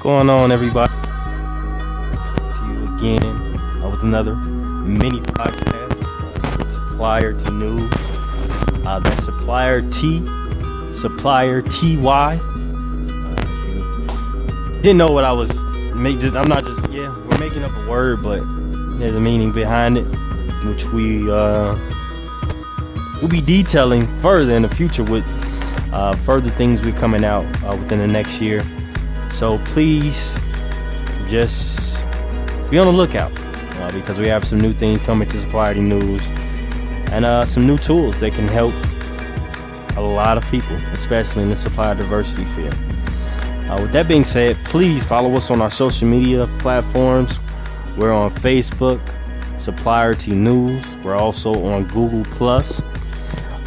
going on, everybody? To you again with another mini podcast. Supplier T News. That's Supplier TY. Didn't know what I was making. We're making up a word, but there's a meaning behind it, which we'll be detailing further in the future with further things we're coming out within the next year. So please just be on the lookout because we have some new things coming to Supplier News and some new tools that can help a lot of people, especially in the supplier diversity field. With that being said, please follow us on our social media platforms. We're on Facebook, Supplier T News. We're also on Google Plus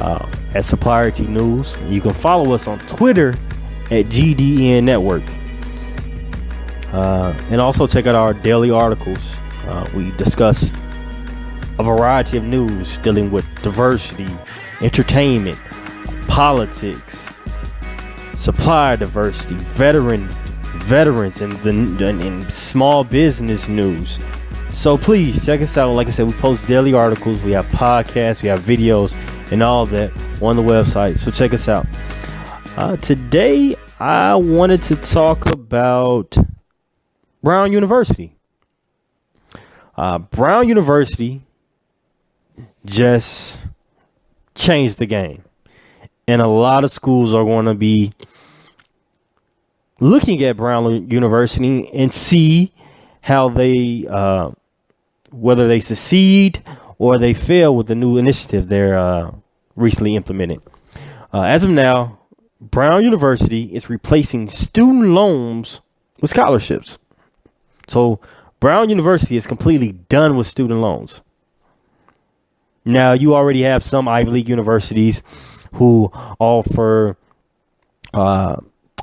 at Supplier T News. You can follow us on Twitter at GDN Network. And also check out our daily articles. We discuss a variety of news dealing with diversity, entertainment, politics, supplier diversity, veterans, and small business news. So please check us out. Like I said, we post daily articles. We have podcasts, we have videos, and all that on the website. So check us out. Today, I wanted to talk about Brown University. Brown University just changed the game. And a lot of schools are going to be looking at Brown University and see how they, whether they succeed or they fail with the new initiative they're recently implementing. As of now, Brown University is replacing student loans with scholarships. So Brown University is completely done with student loans. Now, you already have some Ivy League universities who offer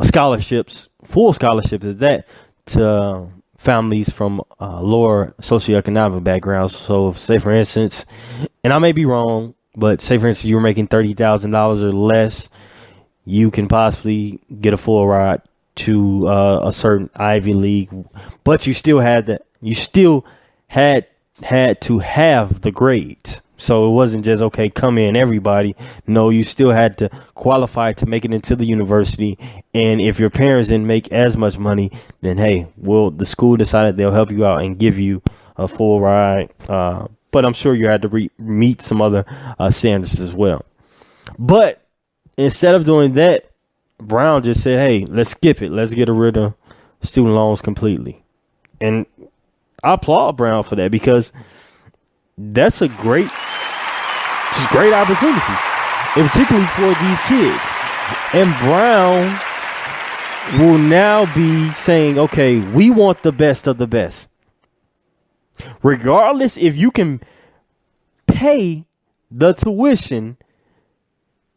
scholarships, full scholarships at that, to families from lower socioeconomic backgrounds. So say, for instance, and I may be wrong, but say, for instance, you're making $30,000 or less, you can possibly get a full ride to a certain Ivy League, but you still had to have the grades. So it wasn't just, okay, come in, everybody. No, you still had to qualify to make it into the university. And if your parents didn't make as much money, then, hey, well, the school decided they'll help you out and give you a full ride. But I'm sure you had to meet some other standards as well. But instead of doing that, Brown just said, hey, let's skip it. Let's get rid of student loans completely. And I applaud Brown for that, because that's a great opportunity, and particularly for these kids. And Brown will now be saying, okay, we want the best of the best. Regardless if you can pay the tuition,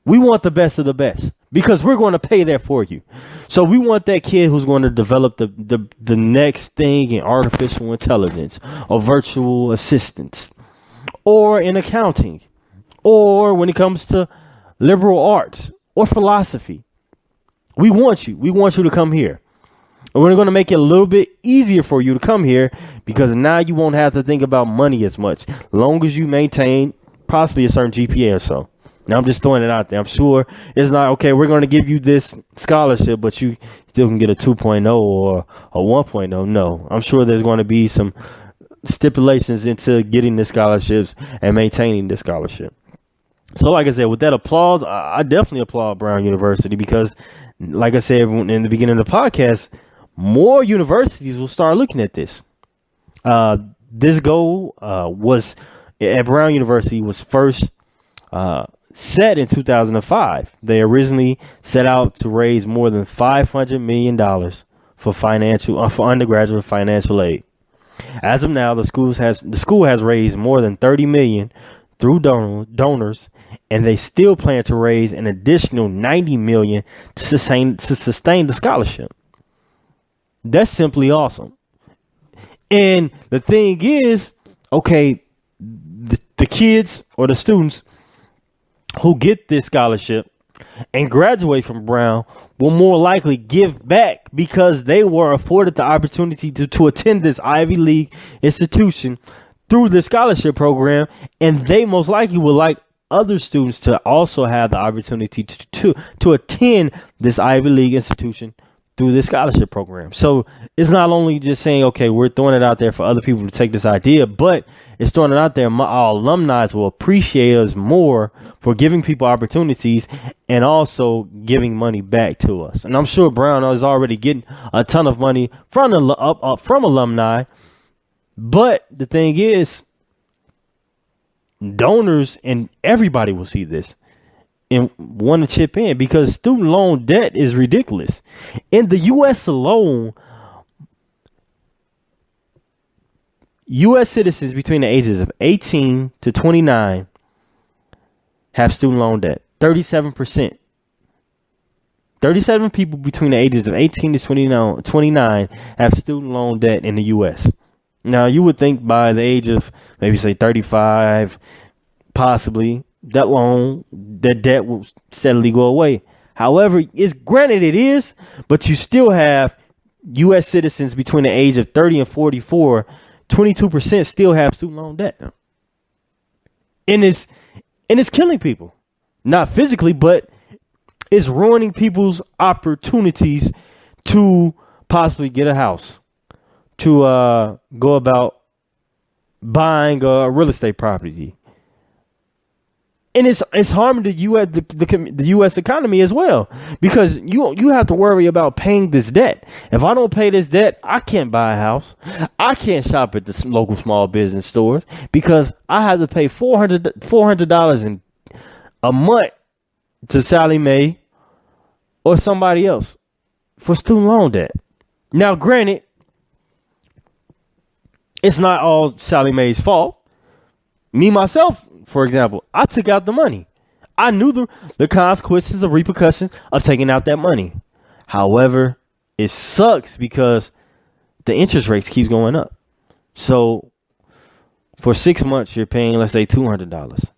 we want the best of the best, because we're going to pay that for you. So we want that kid who's going to develop the next thing in artificial intelligence or virtual assistants, or in accounting, or when it comes to liberal arts or philosophy. We want you to come here. And we're going to make it a little bit easier for you to come here, because now you won't have to think about money as much, long as you maintain possibly a certain GPA or so. Now, I'm just throwing it out there. I'm sure it's not, okay, we're going to give you this scholarship, but you still can get a 2.0 or a 1.0. No, I'm sure there's going to be some stipulations into getting the scholarships and maintaining the scholarship. So, like I said, with that applause, I definitely applaud Brown University, because, like I said in the beginning of the podcast, more universities will start looking at this. This goal was at Brown University was first set in 2005. They originally set out to raise more than $500 million for undergraduate financial aid. As of now, the school has raised more than $30 million through donors, and they still plan to raise an additional $90 million to sustain the scholarship. That's simply awesome. And the thing is, okay, the kids or the students who get this scholarship and graduate from Brown will more likely give back because they were afforded the opportunity to attend this Ivy League institution through the scholarship program, and they most likely would like other students to also have the opportunity to attend this Ivy League institution through this scholarship program. So it's not only just saying, okay, we're throwing it out there for other people to take this idea, but it's throwing it out there. Our alumni will appreciate us more for giving people opportunities and also giving money back to us. And I'm sure Brown is already getting a ton of money from alumni. But the thing is, donors and everybody will see this and want to chip in because student loan debt is ridiculous. In the U.S. alone, U.S. citizens between the ages of 18 to 29 have student loan debt. 37%. 37 people between the ages of 18 to 29 have student loan debt in the U.S. Now, you would think by the age of maybe say 35, possibly, that debt will steadily go away. However, granted it is, but you still have U.S. citizens between the age of 30 and 44, 22% still have student loan debt. And it's killing people. Not physically, but it's ruining people's opportunities to possibly get a house, to go about buying a real estate property. And it's harming the U.S. economy as well, because you have to worry about paying this debt. If I don't pay this debt, I can't buy a house. I can't shop at the local small business stores because I have to pay $400 in a month to Sallie Mae or somebody else for student loan debt. Now, granted, it's not all Sallie Mae's fault. Me, myself, for example, I took out the money. I knew the consequences, the repercussions of taking out that money. However, it sucks because the interest rates keeps going up. So for 6 months, you're paying, let's say, $200.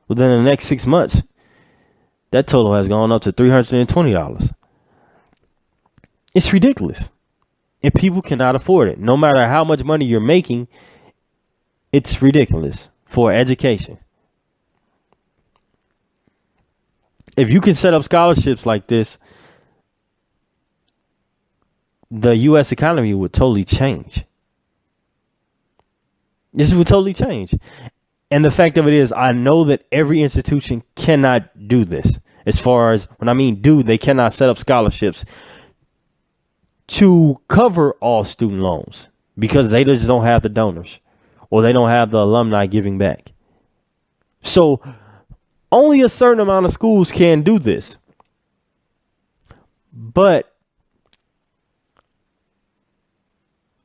Within the next 6 months, that total has gone up to $320. It's ridiculous. And people cannot afford it. No matter how much money you're making, it's ridiculous for education. If you can set up scholarships like this, the U.S. economy would totally change. This would totally change. And the fact of it is, I know that every institution cannot do this. As far as, when I mean do, they cannot set up scholarships to cover all student loans because they just don't have the donors or they don't have the alumni giving back. So only a certain amount of schools can do this. But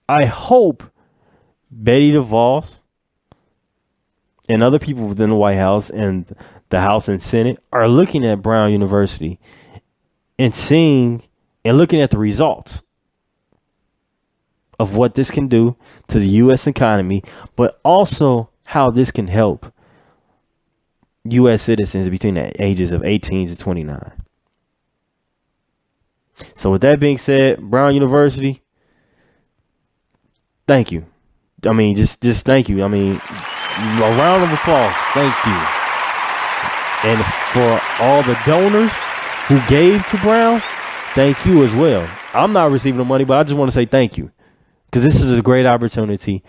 I hope Betty DeVos and other people within the White House and the House and Senate are looking at Brown University and seeing and looking at the results of what this can do to the U.S. economy, but also how this can help U.S. citizens between the ages of 18 to 29. So with that being said, Brown University, thank you. I mean, just thank you. I mean, a round of applause. Thank you. And for all the donors who gave to Brown, thank you as well. I'm not receiving the money, but I just want to say thank you, because this is a great opportunity,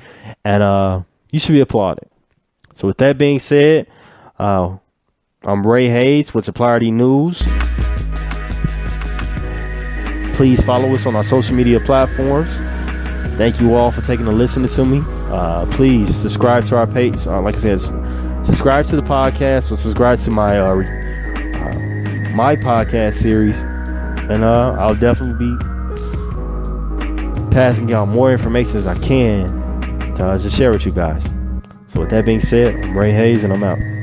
and you should be applauded. So with that being said, I'm Ray Hayes with Supplier News. Please follow us on our social media platforms. Thank you all for taking a listen to me. Please subscribe to our page. Like I said, subscribe to the podcast or subscribe to my my podcast series, and I'll definitely be passing y'all more information as I can to share with you guys. So with that being said, I'm Ray Hayes, and I'm out.